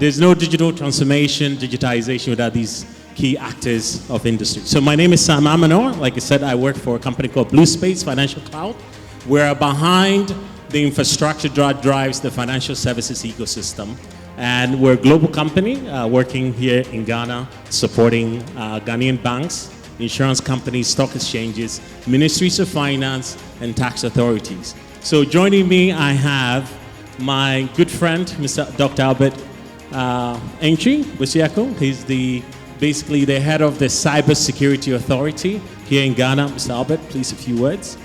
there's no digital transformation, digitization without these key actors of industry. So my name is Sam Amanor. Like I said, I work for a company called Blue Space Financial Cloud. We're behind the infrastructure that drives the financial services ecosystem. And we're a global company working here in Ghana, supporting Ghanaian banks, insurance companies, stock exchanges, ministries of finance, and tax authorities. So joining me, I have my good friend, Mr. Dr. Albert Entry Busiako. He's basically the head of the Cybersecurity Authority here in Ghana. Mr. Albert, please, a few words.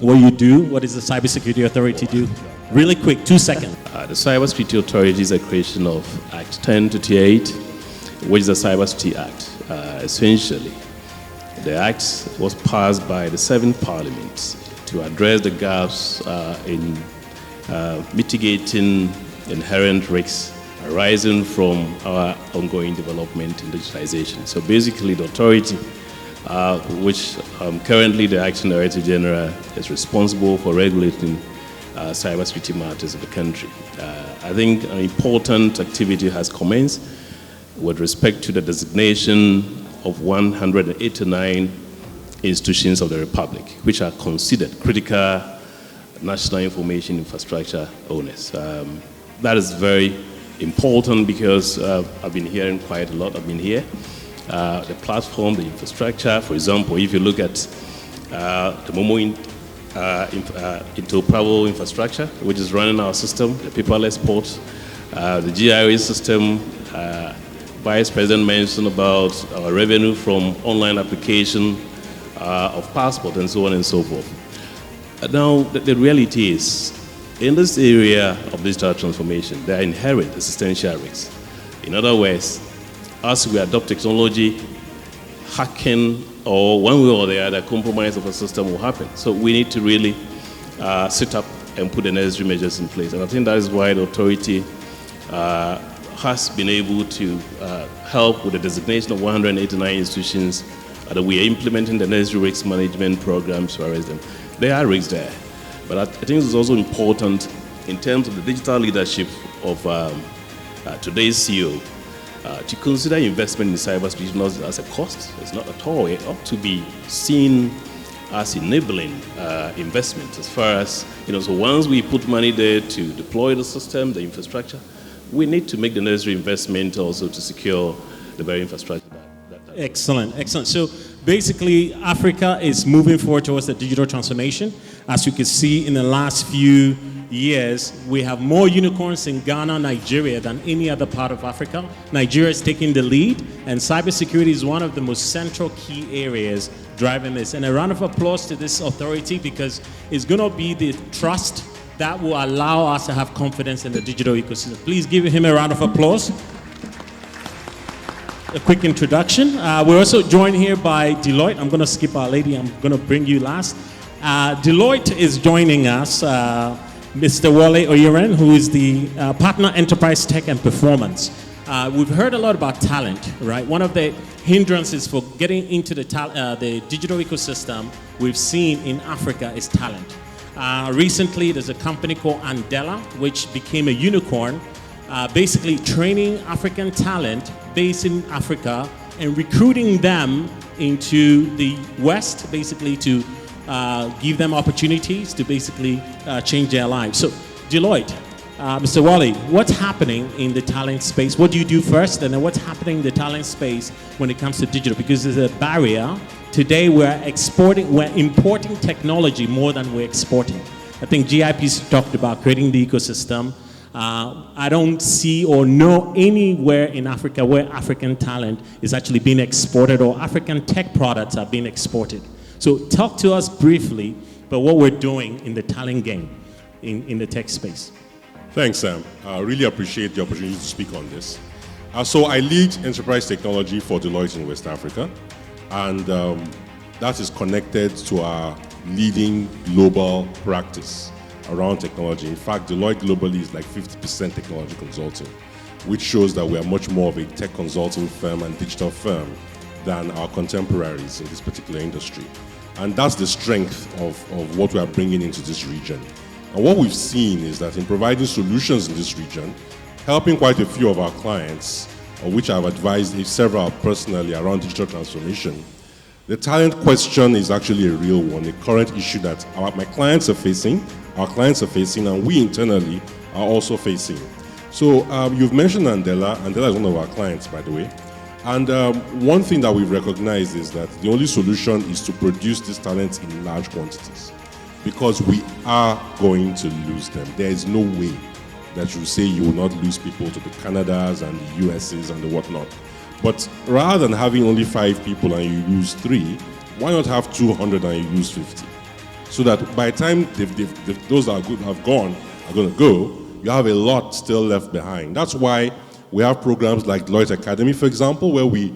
What you do, what does the Cybersecurity Authority do? Really quick, 2 seconds. The Cybersecurity Authority is a creation of Act 1028, which is the Cybersecurity Act. Essentially, the Act was passed by the 7th Parliament to address the gaps in mitigating inherent risks arising from our ongoing development in digitization. So basically, the authority, which currently the Acting Director General is responsible for regulating cybersecurity matters of the country. I think an important activity has commenced with respect to the designation of 189 institutions of the Republic, which are considered critical national information infrastructure owners. That is very important because I've been hearing quite a lot. I've been here. The platform, the infrastructure, for example, if you look at the Momo interoperable infrastructure, which is running our system, the paperless port, the GIS system. Vice President mentioned about our revenue from online application of passport and so on and so forth. Now, the reality is, in this area of digital transformation, there are inherent existential risks. In other words, as we adopt technology, hacking or one way or the other, compromise of a system will happen. So we need to really sit up and put the necessary measures in place. And I think that is why the authority has been able to help with the designation of 189 institutions, that we are implementing the necessary risk management programs to arrest them. There are risks there. But I think it's also important in terms of the digital leadership of today's CEO to consider investment in cybersecurity not as a cost. It's not at all. It ought to be seen as enabling investment as far as, so once we put money there to deploy the system, the infrastructure, we need to make the necessary investment also to secure the very infrastructure. Excellent, excellent. So basically, Africa is moving forward towards the digital transformation. As you can see in the last few years, we have more unicorns in Ghana, Nigeria than any other part of Africa. Nigeria is taking the lead, and cybersecurity is one of the most central key areas driving this. And a round of applause to this authority, because it's going to be the trust that will allow us to have confidence in the digital ecosystem. Please give him a round of applause. A quick introduction. We're also joined here by Deloitte. I'm going to skip our lady. I'm going to bring you last. Deloitte is joining us. Mr. Wale Oyeren, who is the Partner Enterprise Tech and Performance. We've heard a lot about talent, right? One of the hindrances for getting into the digital ecosystem we've seen in Africa is talent. Recently, there's a company called Andela, which became a unicorn, basically training African talent based in Africa and recruiting them into the West, basically to give them opportunities to basically change their lives. So, Deloitte, Mr. Wally, what's happening in the talent space? What do you do first, and then what's happening in the talent space when it comes to digital? Because there's a barrier. Today, we're importing technology more than we're exporting. I think GIP's talked about creating the ecosystem. I don't see or know anywhere in Africa where African talent is actually being exported or African tech products are being exported. So talk to us briefly about what we're doing in the talent game in the tech space. Thanks, Sam. I really appreciate the opportunity to speak on this. So I lead enterprise technology for Deloitte in West Africa, and that is connected to our leading global practice around technology. In fact, Deloitte globally is like 50% technology consulting, which shows that we are much more of a tech consulting firm and digital firm than our contemporaries in this particular industry. And that's the strength of what we are bringing into this region. And what we've seen is that in providing solutions in this region, helping quite a few of our clients, of which I've advised several personally around digital transformation. The talent question is actually a real one, a current issue that my clients are facing, our clients are facing, and we internally are also facing. So you've mentioned Andela. Andela is one of our clients, by the way. And one thing that we've recognized is that the only solution is to produce these talents in large quantities, because we are going to lose them. There is no way that you say you will not lose people to the Canadas and the USs and the whatnot. But rather than having only 5 people and you lose 3, why not have 200 and you lose 50? So that by the time those that are good are going to go, you have a lot still left behind. That's why we have programs like Deloitte Academy, for example, where we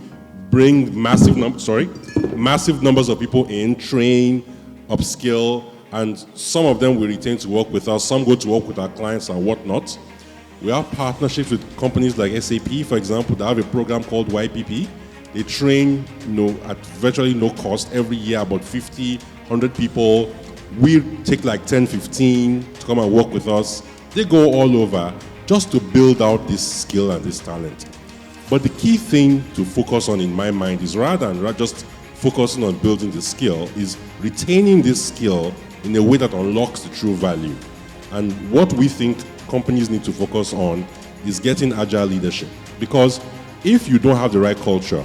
bring massive numbers of people in, train, upskill, and some of them we retain to work with us, some go to work with our clients and whatnot. We have partnerships with companies like SAP, for example, that have a program called YPP. They train at virtually no cost every year, about 50, 100 people. We take like 10, 15 to come and work with us. They go all over just to build out this skill and this talent. But the key thing to focus on in my mind is rather than just focusing on building the skill, is retaining this skill in a way that unlocks the true value. And what we think companies need to focus on is getting agile leadership. Because if you don't have the right culture,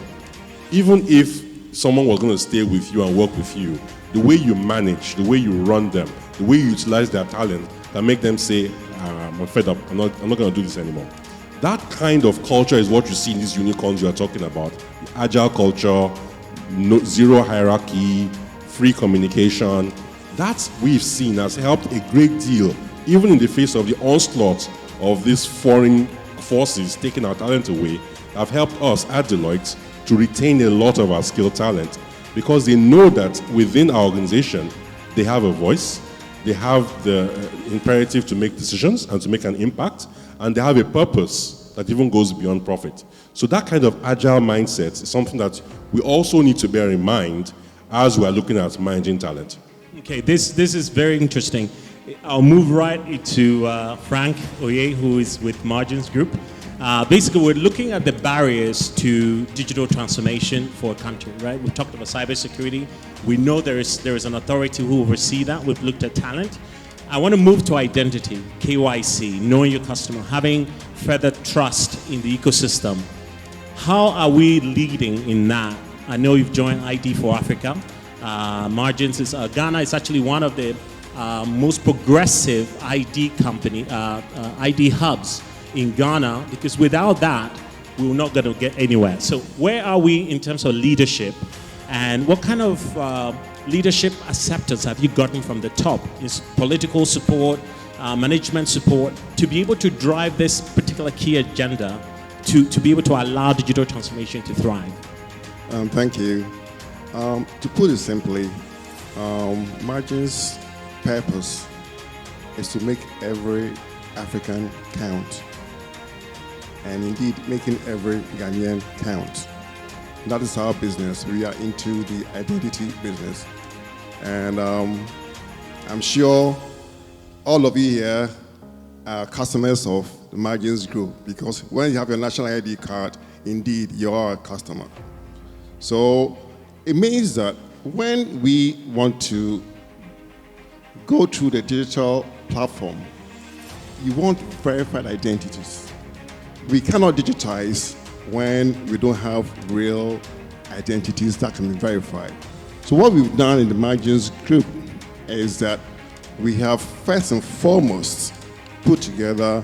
even if someone was going to stay with you and work with you, the way you manage, the way you run them, the way you utilize their talent, can make them say, I'm fed up, I'm not going to do this anymore. That kind of culture is what you see in these unicorns you are talking about. The agile culture, zero hierarchy, free communication. That we've seen has helped a great deal, even in the face of the onslaught of these foreign forces taking our talent away, have helped us at Deloitte to retain a lot of our skilled talent, because they know that within our organization, they have a voice, they have the imperative to make decisions and to make an impact, and they have a purpose that even goes beyond profit. So that kind of agile mindset is something that we also need to bear in mind as we are looking at managing talent. Okay, this is very interesting. I'll move right into Frank Oye, who is with Margins Group. Basically, we're looking at the barriers to digital transformation for a country, right? We've talked about cybersecurity. We know there is an authority who oversees that. We've looked at talent. I want to move to identity, KYC, knowing your customer, having further trust in the ecosystem. How are we leading in that? I know you've joined ID for Africa. Margins is Ghana is actually one of the most progressive ID ID hubs in Ghana, because without that, we will not going to get anywhere. So where are we in terms of leadership, and what kind of leadership acceptance have you gotten from the top? Is political support, management support, to be able to drive this particular key agenda to be able to allow digital transformation to thrive? Thank you. To put it simply, Margins' purpose is to make every African count, and indeed making every Ghanaian count. That is our business. We are into the identity business. And I'm sure all of you here are customers of the Margins Group, because when you have your national ID card, indeed, you are a customer. So it means that when we want to go through the digital platform, you want verified identities. We cannot digitize when we don't have real identities that can be verified. So what we've done in the Margins Group is that we have first and foremost put together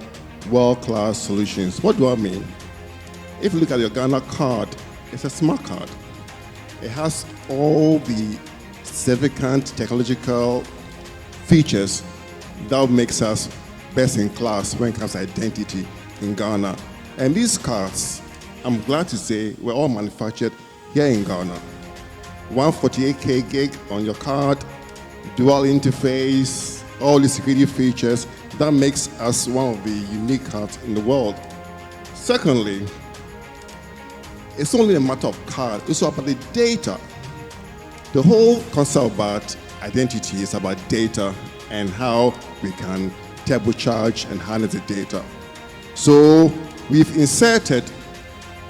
world-class solutions. What do I mean? If you look at your Ghana card, it's a smart card. It has all the significant technological features that makes us best in class when it comes to identity in Ghana. And these cards, I'm glad to say, were all manufactured here in Ghana. 148K gig on your card, dual interface, all the security features, that makes us one of the unique cards in the world. Secondly, it's only a matter of card, it's about the data. The whole concept about identity is about data and how we can turbocharge and harness the data. So we've inserted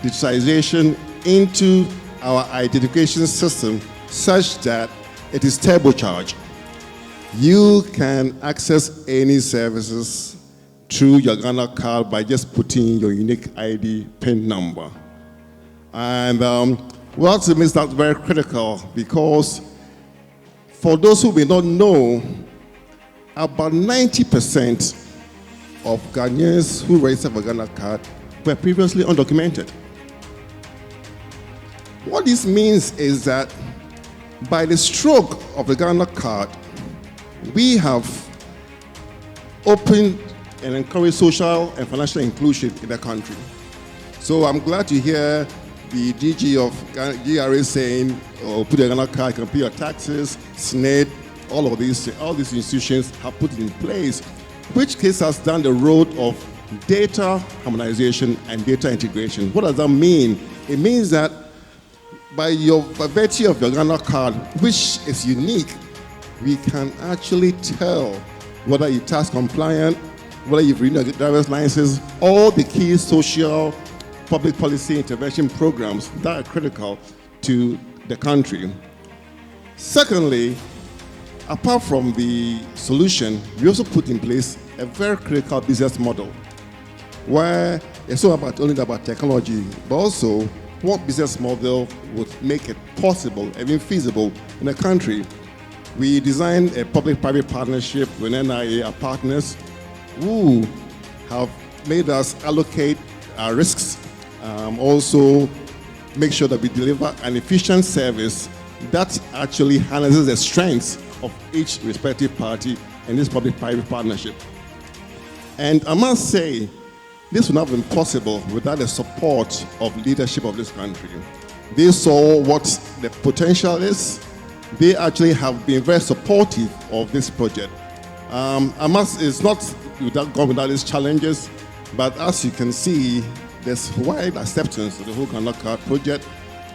digitization into our identification system such that it is turbocharged. You can access any services through your Ghana card by just putting your unique ID PIN number. And what makes that very critical, because for those who may not know, about 90% of Ghanaians who register for Ghana card were previously undocumented. What this means is that by the stroke of the Ghana card, we have opened and encouraged social and financial inclusion in the country. So I'm glad to hear the DG of GRA saying, oh, put your Ghana card, you can pay your taxes, SNAID, all these institutions have put it in place, which takes us down the road of data harmonization and data integration. What does that mean? It means that by virtue of your Ghana card, which is unique, we can actually tell whether you're tax compliant, whether you've renewed your driver's license, all the key social public policy intervention programs that are critical to the country. Secondly, apart from the solution, we also put in place a very critical business model where it's not only about technology, but also what business model would make it possible and even feasible in the country. We designed a public-private partnership with NIA, our partners, who have made us allocate our risks, also make sure that we deliver an efficient service that actually harnesses the strengths of each respective party in this public-private partnership. And I must say, this would not have been possible without the support of leadership of this country. They saw what the potential is. They actually have been very supportive of this project. It's not gone without these challenges, but as you can see, there's wide acceptance of the whole Ghana Card project.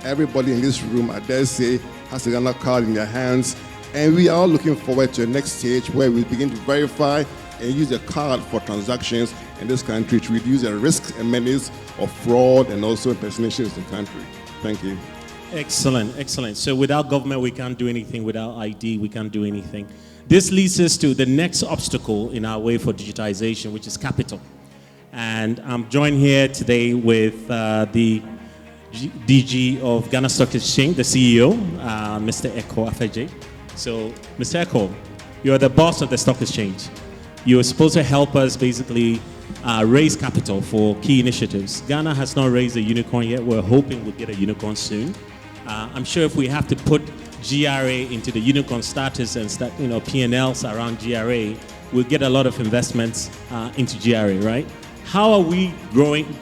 Everybody in this room, I dare say, has a Ghana Card in their hands. And we are looking forward to the next stage where we begin to verify and use the card for transactions in this country to reduce the risks and menace of fraud and also impersonations in the country. Thank you. Excellent, excellent. So without government, we can't do anything. Without ID, we can't do anything. This leads us to the next obstacle in our way for digitization, which is capital. And I'm joined here today with the DG of Ghana Stock Exchange, the CEO, Mr. Eko Afeje. So, Mr. Eko, you're the boss of the stock exchange. You're supposed to help us basically raise capital for key initiatives. Ghana has not raised a unicorn yet. We're hoping we'll get a unicorn soon. I'm sure if we have to put GRA into the unicorn status and start, P&Ls around GRA, we'll get a lot of investments into GRA, right? How are we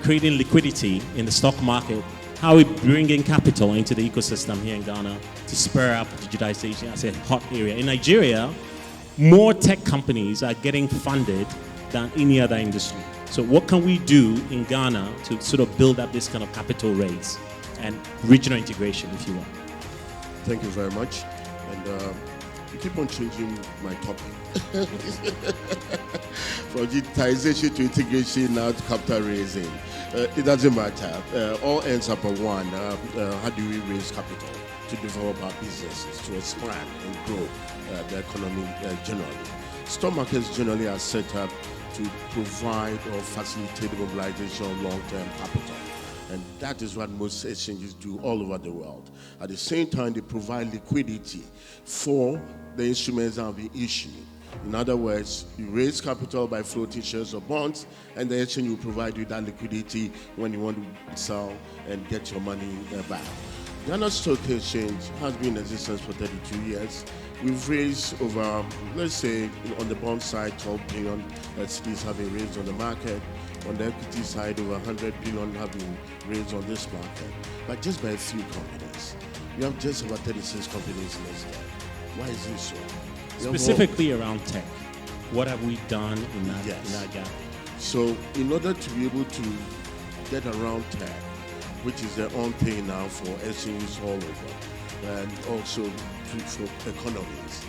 creating liquidity in the stock market? How are we bringing capital into the ecosystem here in Ghana to spur up digitization as a hot area? In Nigeria, more tech companies are getting funded than any other industry. So what can we do in Ghana to sort of build up this kind of capital raise and regional integration, if you will? Thank you very much. And you keep on changing my topic. From digitization to integration, now to capital raising. It doesn't matter. All ends up on one. How do we raise capital to develop our businesses, to expand and grow the economy generally? Stock markets generally are set up to provide or facilitate the mobilization of long-term capital. And that is what most exchanges do all over the world. At the same time, they provide liquidity for the instruments that are being issued. In other words, you raise capital by floating shares or bonds, and the exchange will provide you that liquidity when you want to sell and get your money back. Ghana Stock Exchange has been in existence for 32 years. We've raised over, let's say, on the bond side, 12 billion cedis have been raised on the market. On the equity side, over 100 billion have been raised on this market, but just by a few companies. We have just about 36 companies listed. Why is this so? Specifically around tech, what have we done in that gap? So in order to be able to get around tech, which is their own thing now for exchanges all over, and also for economies,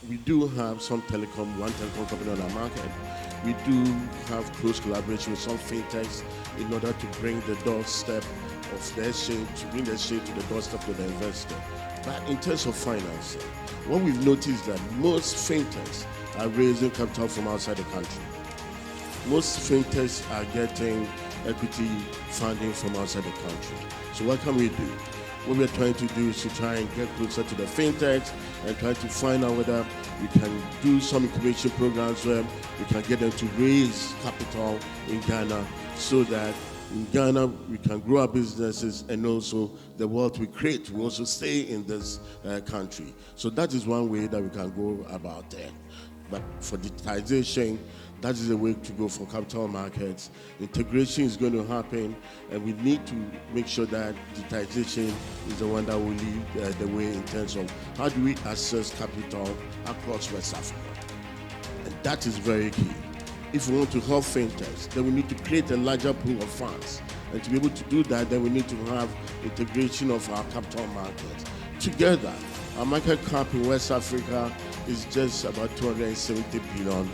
we do have some one telecom company on our market, we do have close collaboration with some fintechs in order to bring the doorstep of the exchange, to bring the exchange to the doorstep of the investor. But in terms of financing, what we've noticed that most fintechs are raising capital from outside the country. Most fintechs are getting equity funding from outside the country. So what can we do? What we're trying to do is to try and get closer to the fintechs and try to find out whether we can do some incubation programs where we can get them to raise capital in Ghana, so that in Ghana we can grow our businesses, and also the wealth we create will also stay in this country. So that is one way that we can go about it. But for digitization, that is the way to go for capital markets. Integration is going to happen, and we need to make sure that digitization is the one that will lead the way in terms of how do we access capital across West Africa. And that is very key. If we want to help fintechs, then we need to create a larger pool of funds. And to be able to do that, then we need to have integration of our capital markets. Together, our market cap in West Africa is just about 270 billion,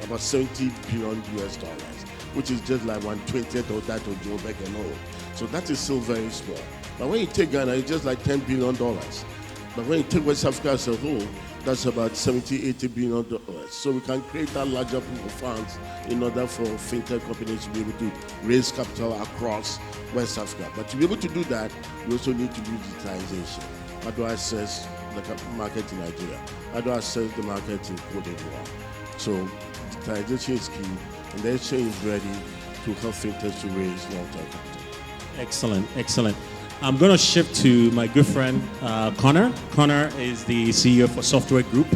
about 70 billion US dollars, which is just like 1/20th of that of Joburg and all. So that is still very small. But when you take Ghana, it's just like $10 billion. But when you take West Africa as a whole, that's about 70, 80 billion dollars. So we can create that larger pool of funds in order for fintech companies to be able to raise capital across West Africa. But to be able to do that, we also need to do digitization. How do I access the market in Nigeria? How do I access the market in Cote d'Ivoire? So digitization is key, and the exchange is ready to help fintechs to raise long-term capital. Excellent, excellent. I'm going to shift to my good friend, Connor. Connor is the CEO for Software Group.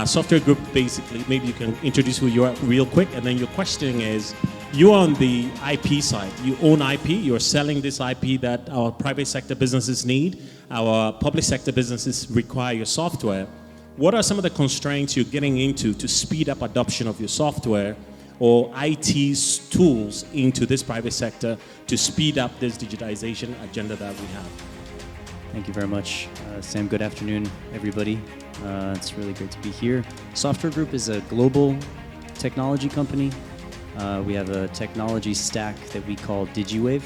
Software Group, basically, maybe you can introduce who you are real quick, and then your question is, you're on the IP side. You own IP. You're selling this IP that our private sector businesses need. Our public sector businesses require your software. What are some of the constraints you're getting into to speed up adoption of your software or IT tools into this private sector to speed up this digitization agenda that we have? Thank you very much, Sam. Good afternoon, everybody. It's really great to be here. Software Group is a global technology company. We have a technology stack that we call DigiWave.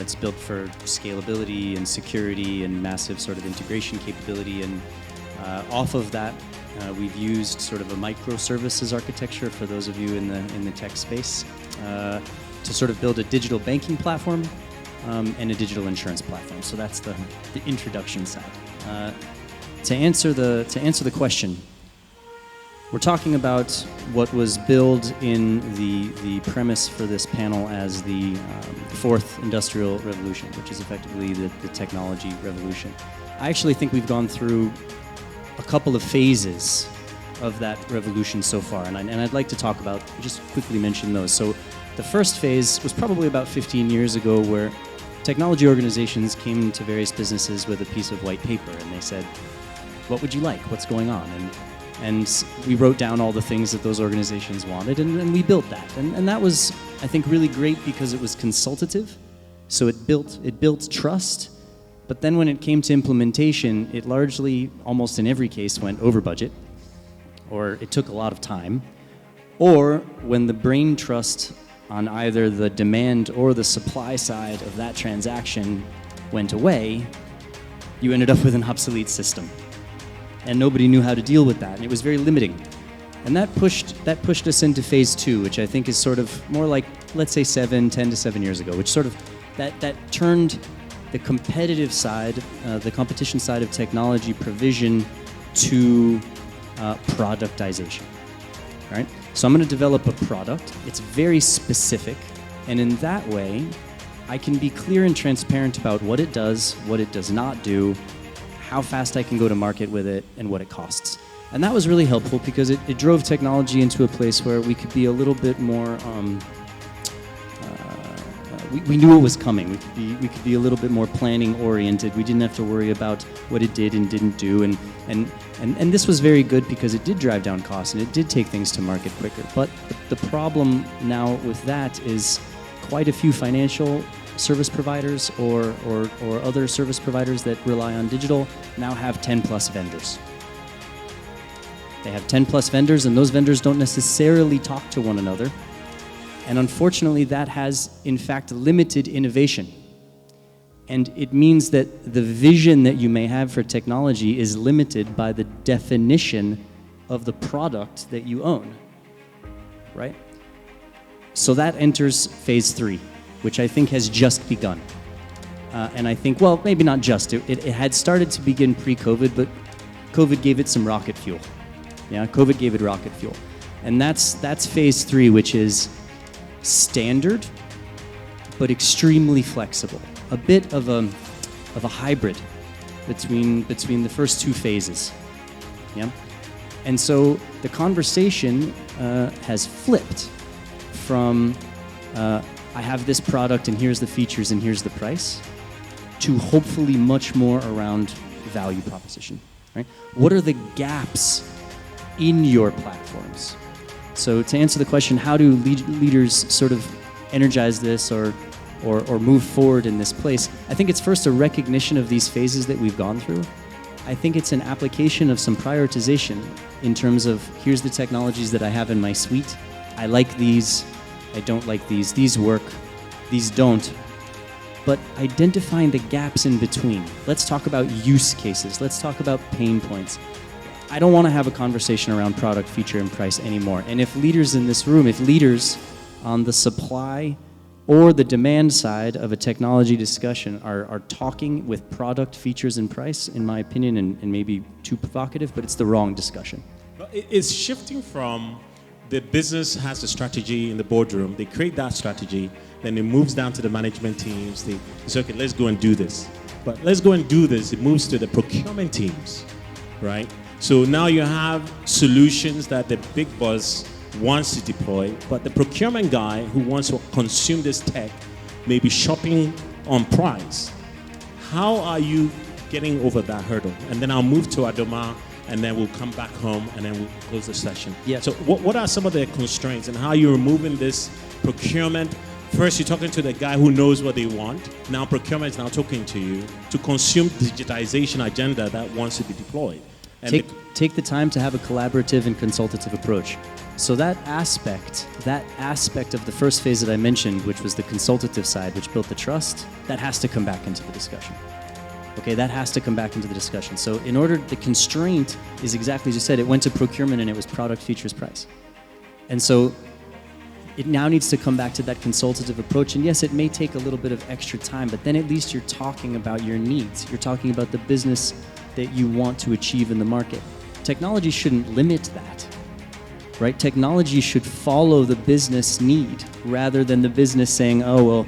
It's built for scalability and security and massive sort of integration capability. And off of that, we've used sort of a microservices architecture, for those of you in the tech space, to sort of build a digital banking platform and a digital insurance platform. So that's the introduction side. To answer the question, we're talking about what was billed in the premise for this panel as the fourth industrial revolution, which is effectively the technology revolution. I actually think we've gone through a couple of phases of that revolution so far, and I'd like to talk about, just quickly mention those. So the first phase was probably about 15 years ago, where technology organizations came to various businesses with a piece of white paper, and they said, what would you like? What's going on? And we wrote down all the things that those organizations wanted, and we built that. And that was, I think, really great because it was consultative. So it built trust. But then when it came to implementation, it largely, almost in every case, went over budget, or it took a lot of time, or when the brain trust on either the demand or the supply side of that transaction went away, you ended up with an obsolete system. And nobody knew how to deal with that, and it was very limiting. And that pushed us into phase two, which I think is sort of more like, let's say 10 to 7 years ago, which sort of, that turned the competitive side, the competition side of technology provision to productization, right? So I'm going to develop a product. It's very specific, and in that way, I can be clear and transparent about what it does not do, how fast I can go to market with it, and what it costs. And that was really helpful because it drove technology into a place where we could be a little bit more, we knew it was coming. We could be a little bit more planning oriented. We didn't have to worry about what it did and didn't do. And this was very good because it did drive down costs and it did take things to market quicker. But the problem now with that is quite a few financial service providers or other service providers that rely on digital now have 10 plus vendors. They have 10 plus vendors, and those vendors don't necessarily talk to one another. And unfortunately, that has, in fact, limited innovation. And it means that the vision that you may have for technology is limited by the definition of the product that you own, right? So that enters phase 3, which I think has just begun. And I think, well, maybe not just. It had started to begin pre-COVID, but COVID gave it some rocket fuel. Yeah, COVID gave it rocket fuel. And that's phase 3, which is standard, but extremely flexible. A bit of a hybrid between the first 2 phases. Yeah? And so the conversation has flipped from I have this product and here's the features and here's the price, to hopefully much more around value proposition. Right? What are the gaps in your platforms? So to answer the question, how do leaders sort of energize this or move forward in this place? I think it's first a recognition of these phases that we've gone through. I think it's an application of some prioritization in terms of, here's the technologies that I have in my suite. I like these, I don't like these work, these don't. But identifying the gaps in between. Let's talk about use cases. Let's talk about pain points. I don't want to have a conversation around product, feature, and price anymore. And if leaders in this room, if leaders on the supply or the demand side of a technology discussion are talking with product, features, and price, in my opinion, and maybe too provocative, but it's the wrong discussion. It's shifting from the business has a strategy in the boardroom, they create that strategy, then it moves down to the management teams, they say, okay, let's go and do this. But let's go and do this, it moves to the procurement teams, right? So now you have solutions that the big boss wants to deploy, but the procurement guy who wants to consume this tech may be shopping on price. How are you getting over that hurdle? And then I'll move to Adoma, and then we'll come back home, and then we'll close the session. Yeah. So what are some of the constraints, and how you're removing this procurement? First, you're talking to the guy who knows what they want. Now procurement is now talking to you to consume digitization agenda that wants to be deployed. And take the time to have a collaborative and consultative approach. So that aspect of the first phase that I mentioned, which was the consultative side, which built the trust, that has to come back into the discussion. Okay, that has to come back into the discussion. So in order, the constraint is exactly as you said, it went to procurement and it was product, features, price. And so it now needs to come back to that consultative approach. And yes, it may take a little bit of extra time, but then at least you're talking about your needs. You're talking about the business that you want to achieve in the market. Technology shouldn't limit that, right? Technology should follow the business need rather than the business saying, oh, well,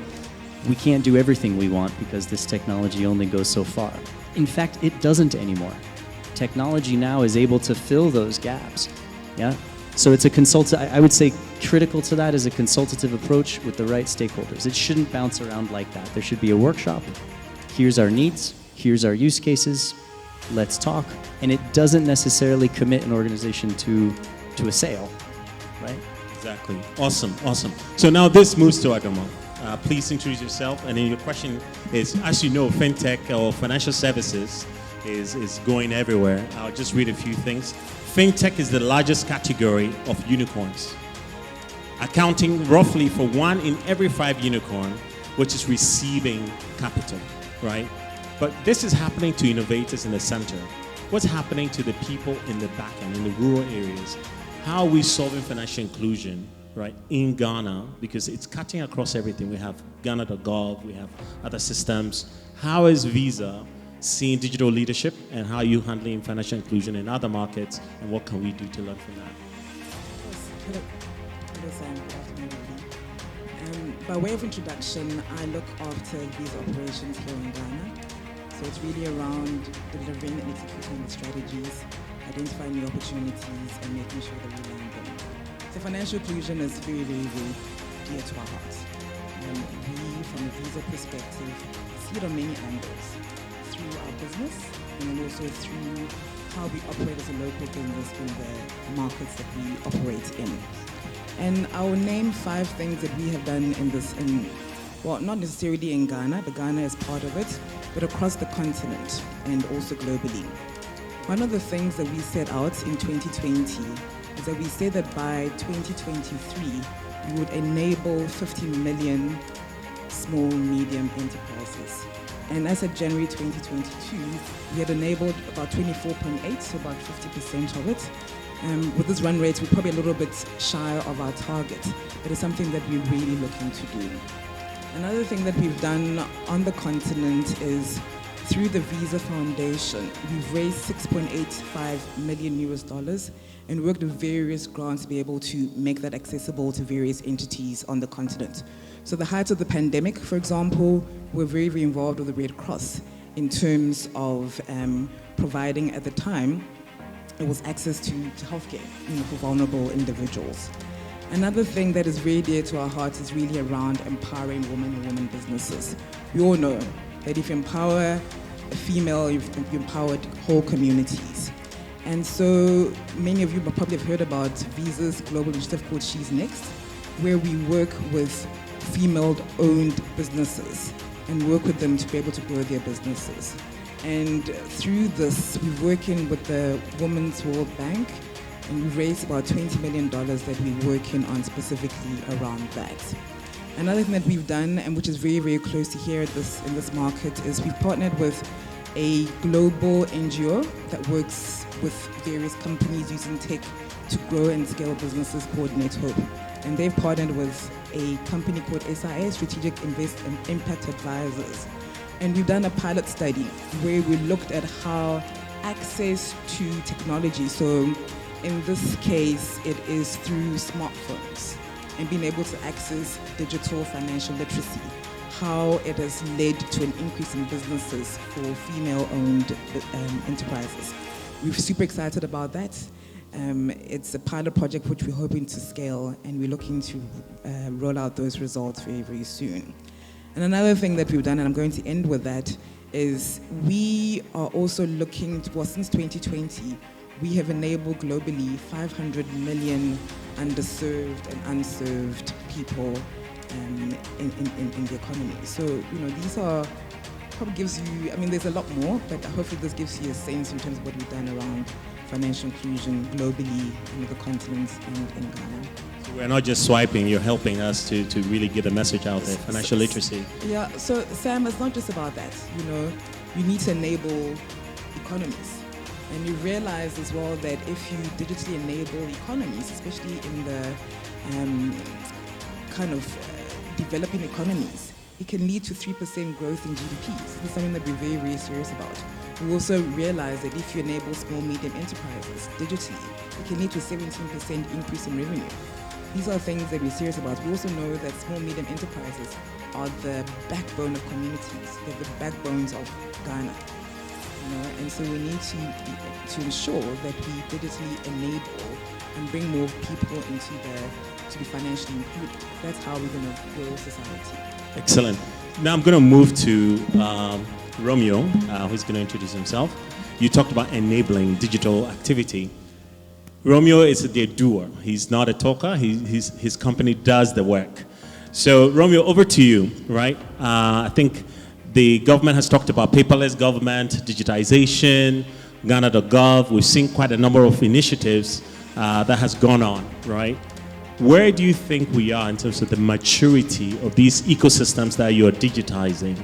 we can't do everything we want because this technology only goes so far. In fact, it doesn't anymore. Technology now is able to fill those gaps, yeah? So it's I would say critical to that is a consultative approach with the right stakeholders. It shouldn't bounce around like that. There should be a workshop. Here's our needs. Here's our use cases. Let's talk. And it doesn't necessarily commit an organization to a sale, right? Exactly. Awesome, awesome. So now this moves to Adoma. Please introduce yourself. And then your question is, as you know, fintech or financial services is going everywhere. I'll just read a few things. Fintech is the largest category of unicorns, accounting roughly for 1 in every 5 unicorn, which is receiving capital, right? But this is happening to innovators in the center. What's happening to the people in the back end, in the rural areas? How are we solving financial inclusion, right, in Ghana? Because it's cutting across everything. We have Ghana.gov, we have other systems. How is Visa seeing digital leadership, and how are you handling financial inclusion in other markets, and what can we do to learn from that? Hello, Sam. Good afternoon, everybody. By way of introduction, I look after these operations here in Ghana. So it's really around delivering and executing the strategies, identifying new opportunities, and making sure that we land them. So financial inclusion is very, very, very dear to our hearts. We, from a Visa perspective, see it on many angles. Through our business, and then also through how we operate as a local business in the markets that we operate in. And I will name 5 things that we have done well, not necessarily in Ghana, but Ghana is part of it, but across the continent and also globally. One of the things that we set out in 2020 is that we said that by 2023, we would enable 50 million small, medium enterprises. And as of January 2022, we had enabled about 24.8, so about 50% of it. With this run rate, we're probably a little bit shy of our target, but it's something that we're really looking to do. Another thing that we've done on the continent is through the Visa Foundation, we've raised $6.85 million and worked with various grants to be able to make that accessible to various entities on the continent. So the height of the pandemic, for example, we're very, very involved with the Red Cross in terms of providing, at the time, it was access to healthcare, for vulnerable individuals. Another thing that is very dear to our hearts is really around empowering women and women businesses. We all know that if you empower a female, you've empowered whole communities. And so many of you probably have heard about Visa's global initiative called She's Next, where we work with female-owned businesses and work with them to be able to grow their businesses. And through this, we're working with the Women's World Bank, and we've raised about $20 million that we're working on specifically around that. Another thing that we've done, and which is very, very close to here in this market, is we've partnered with a global NGO that works with various companies using tech to grow and scale businesses called NetHope. And they've partnered with a company called SIA, Strategic Invest and Impact Advisors. And we've done a pilot study where we looked at how access to technology, so in this case, it is through smartphones and being able to access digital financial literacy, how it has led to an increase in businesses for female-owned enterprises. We're super excited about that. It's a pilot project which we're hoping to scale, and we're looking to roll out those results very, very soon. And another thing that we've done, and I'm going to end with that, is we are also looking to, well, since 2020, we have enabled globally 500 million underserved and unserved people in the economy. So, these are, probably gives you, there's a lot more, but hopefully this gives you a sense in terms of what we've done around financial inclusion globally in the continent and in Ghana. So we're not just swiping, you're helping us to really get a message out there, financial literacy. Yeah, so Sam, it's not just about that. You need to enable economies. And you realize as well that if you digitally enable economies, especially in the developing economies, it can lead to 3% growth in GDP. So this is something that we're very, very serious about. We also realize that if you enable small, medium enterprises digitally, it can lead to a 17% increase in revenue. These are things that we're serious about. We also know that small, medium enterprises are the backbone of communities. They're the backbones of Ghana. And so we need to ensure that we digitally enable and bring more people to be financially included. That's how we're going to grow society. Excellent. Now I'm going to move to Romeo, who's going to introduce himself. You talked about enabling digital activity. Romeo is the doer. He's not a talker. His company does the work. So Romeo, over to you, right? I think the government has talked about paperless government, digitization, Ghana.gov. We've seen quite a number of initiatives that has gone on, right? Where do you think we are in terms of the maturity of these ecosystems that you're digitizing?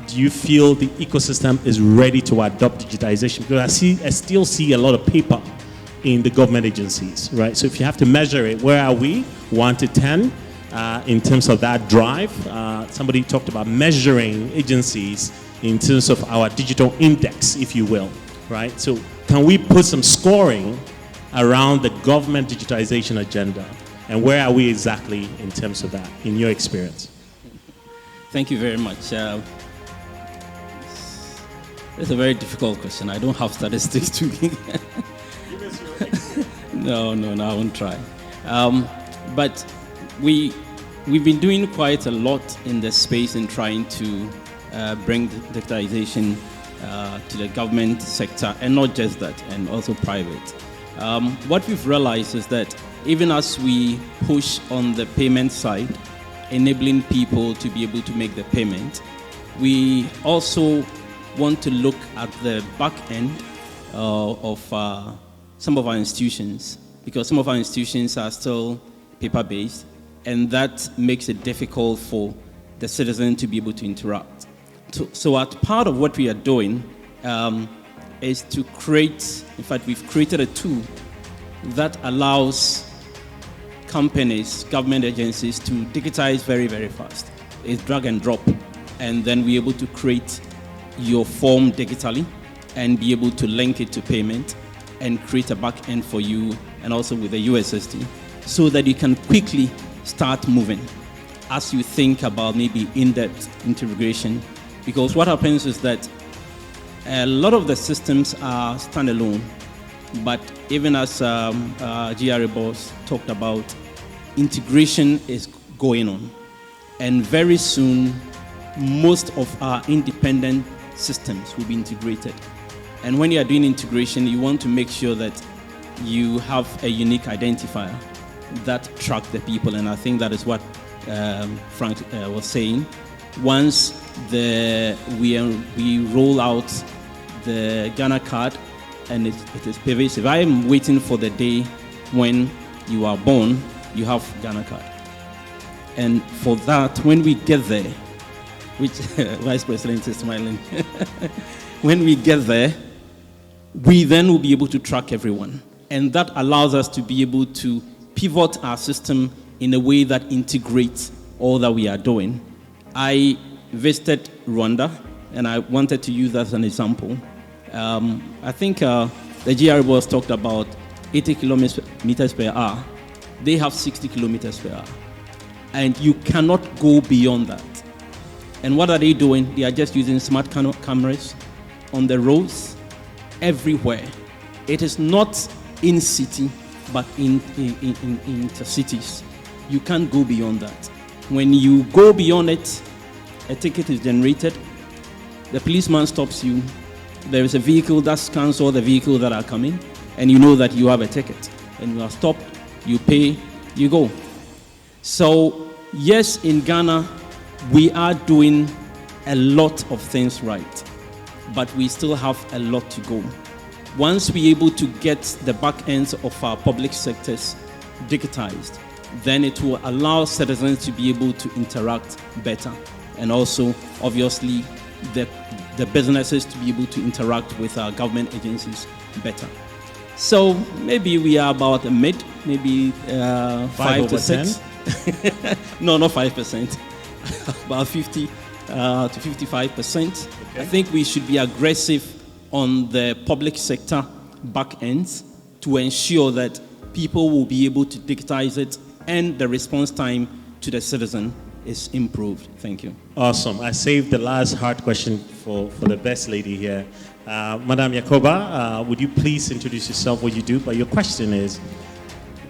Do you feel the ecosystem is ready to adopt digitization? Because I still see a lot of paper in the government agencies, right? So if you have to measure it, where are we, 1 to 10? In terms of that drive, somebody talked about measuring agencies in terms of our digital index, if you will, right? So can we put some scoring around the government digitization agenda? And where are we exactly in terms of that, in your experience? Thank you very much. It's a very difficult question. I don't have statistics to give. No, I won't try. But we've been doing quite a lot in the space in trying to bring digitization to the government sector, and not just that, and also private. What we've realized is that even as we push on the payment side, enabling people to be able to make the payment, we also want to look at the back end of some of our institutions, because some of our institutions are still paper-based, and that makes it difficult for the citizen to be able to interact. So as part of what we are doing is to create, in fact, we've created a tool that allows companies, government agencies to digitize very, very fast. It's drag and drop, and then we're able to create your form digitally and be able to link it to payment and create a back end for you, and also with the USSD, so that you can quickly start moving as you think about maybe in-depth integration. Because what happens is that a lot of the systems are standalone, but even as GRA boss talked about, integration is going on. And very soon, most of our independent systems will be integrated. And when you are doing integration, you want to make sure that you have a unique identifier that tracks the people. And I think that is what Frank was saying. Once we roll out the Ghana card, and it is pervasive. I am waiting for the day when you are born, you have Ghana card. And for that, when we get there, which Vice President is smiling, when we get there, we then will be able to track everyone. And that allows us to be able to pivot our system in a way that integrates all that we are doing. I visited Rwanda, and I wanted to use that as an example. I think the GRA boss talked about 80 kilometers per hour. They have 60 kilometers per hour. And you cannot go beyond that. And what are they doing? They are just using smart cameras on the roads everywhere. It is not in city, but in cities. You can't go beyond that. When you go beyond it, a ticket is generated. The policeman stops you. There is a vehicle that scans all the vehicles that are coming, and you know that you have a ticket. And you are stopped, you pay, you go. So, yes, in Ghana, we are doing a lot of things right, but we still have a lot to go. Once we're able to get the back ends of our public sectors digitized, then it will allow citizens to be able to interact better, and also, obviously, the businesses to be able to interact with our government agencies better. So maybe we are about a mid, maybe 5 to 6. No, not 5%. About 50 to 55%. Okay. I think we should be aggressive on the public sector back ends to ensure that people will be able to digitize it and the response time to the citizen is improved. Thank you. Awesome. I saved the last hard question for the best lady here. Madam Yakoba, would you please introduce yourself, what you do? But your question is,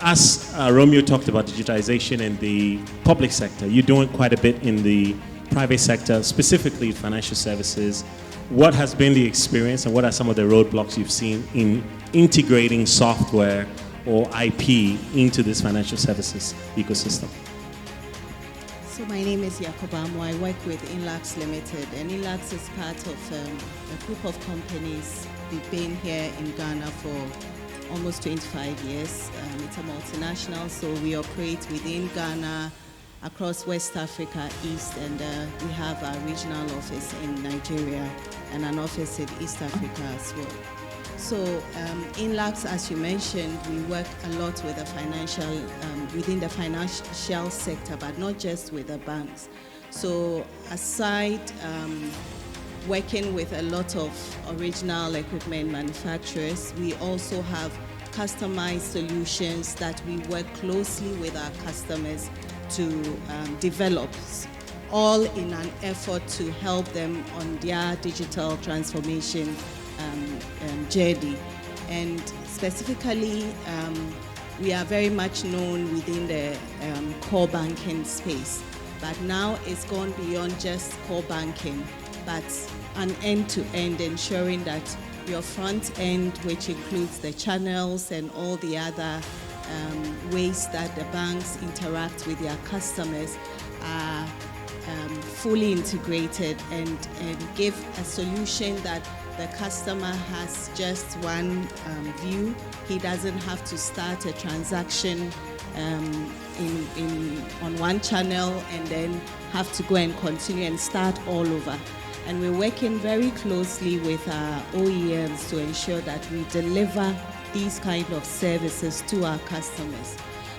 as Romeo talked about digitization in the public sector, you're doing quite a bit in the private sector, specifically financial services. What has been the experience, and what are some of the roadblocks you've seen in integrating software or IP into this financial services ecosystem? So my name is Yakoba Amo. I work with Inlax Limited, and Inlax is part of a group of companies. We've been here in Ghana for almost 25 years. It's a multinational, so we operate within Ghana, across West Africa, East, and we have a regional office in Nigeria and an office in East Africa as well. So Inlax, as you mentioned, we work a lot with the financial, within the financial sector, but not just with the banks. So aside working with a lot of original equipment manufacturers, we also have customized solutions that we work closely with our customers to develop, all in an effort to help them on their digital transformation journey. And specifically, we are very much known within the core banking space, but now it's gone beyond just core banking, but an end-to-end, ensuring that your front end, which includes the channels and all the other ways that the banks interact with their customers, are fully integrated and give a solution that the customer has just one view. He doesn't have to start a transaction on one channel and then have to go and continue and start all over. And we're working very closely with our OEMs to ensure that we deliver these kind of services to our customers.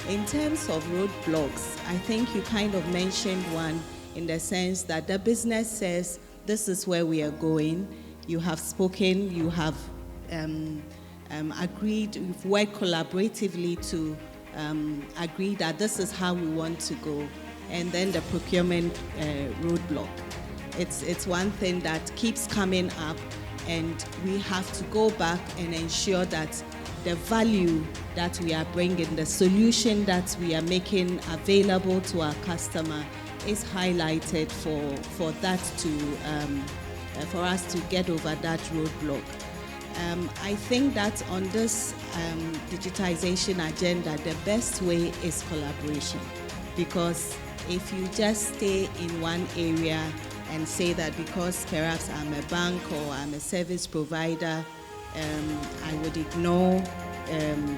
In terms of roadblocks, I think you kind of mentioned one in the sense that the business says, this is where we are going. You have spoken, you have agreed, you've worked collaboratively to agree that this is how we want to go. And then the procurement roadblock. It's one thing that keeps coming up, and we have to go back and ensure that the value that we are bringing, the solution that we are making available to our customer is highlighted for that to, for us to get over that roadblock. I think that on this digitization agenda, the best way is collaboration, because if you just stay in one area and say that because perhaps I'm a bank or I'm a service provider, I would ignore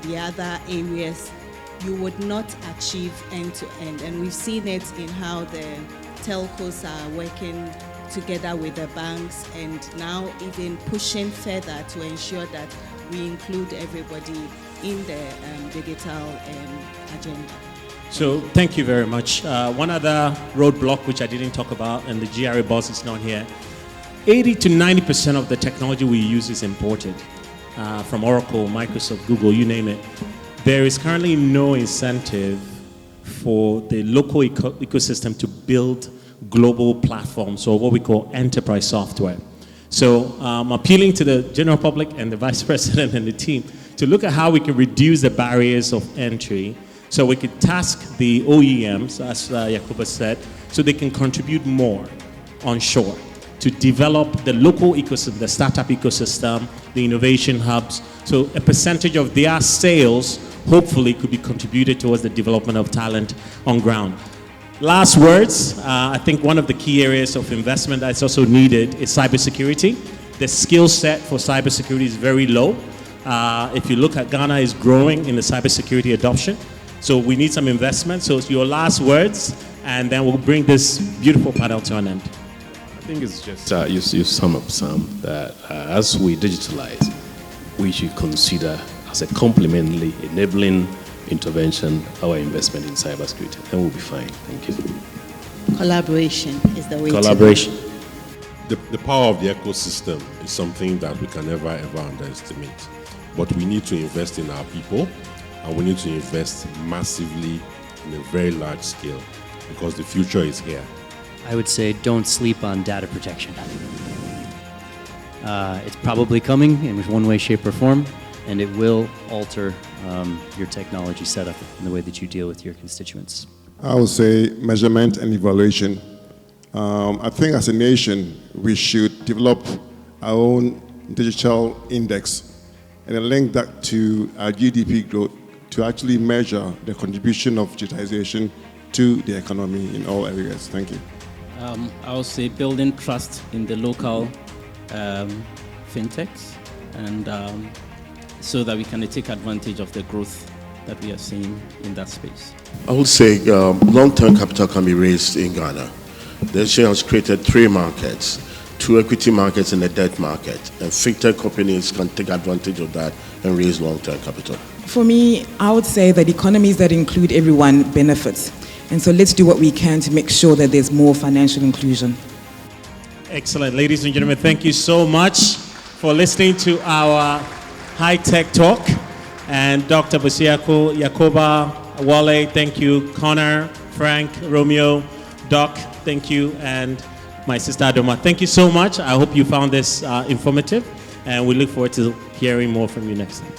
the other areas, you would not achieve end-to-end. And we've seen it in how the telcos are working together with the banks, and now even pushing further to ensure that we include everybody in the digital agenda. So thank you very much. One other roadblock which I didn't talk about, and the GRA boss is not here, 80 to 90% of the technology we use is imported from Oracle, Microsoft, Google, you name it. There is currently no incentive for the local ecosystem to build global platforms, or what we call enterprise software. So I'm appealing to the general public and the vice president and the team to look at how we can reduce the barriers of entry, so we could task the OEMs, as Yakuba said, so they can contribute more onshore to develop the local ecosystem, the startup ecosystem, the innovation hubs. So a percentage of their sales hopefully could be contributed towards the development of talent on ground. Last words, I think one of the key areas of investment that's also needed is cybersecurity. The skill set for cybersecurity is very low. If you look at Ghana, is growing in the cybersecurity adoption. So we need some investment. So it's your last words, and then we'll bring this beautiful panel to an end. I think it's just, you sum up some, that as we digitalize, we should consider as a complementary enabling intervention our investment in cybersecurity, and we'll be fine. Thank you. Collaboration is the way Collaboration. to go. The power of the ecosystem is something that we can never ever underestimate. But we need to invest in our people, and we need to invest massively in a very large scale, because the future is here. I would say don't sleep on data protection. It's probably coming in one way, shape, or form, and it will alter your technology setup and the way that you deal with your constituents. I would say measurement and evaluation. I think as a nation, we should develop our own digital index and then link that to our GDP growth to actually measure the contribution of digitization to the economy in all areas. Thank you. I would say building trust in the local fintechs, and so that we can take advantage of the growth that we are seeing in that space. I would say long-term capital can be raised in Ghana. The exchange has created 3 markets, 2 equity markets and a debt market, and fintech companies can take advantage of that and raise long-term capital. For me, I would say that economies that include everyone benefit. And so let's do what we can to make sure that there's more financial inclusion. Excellent. Ladies and gentlemen, thank you so much for listening to our high-tech talk. And Dr. Bosiako, Yakoba, Wale, thank you. Connor, Frank, Romeo, Doc, thank you. And my sister Adoma, thank you so much. I hope you found this informative. And we look forward to hearing more from you next time.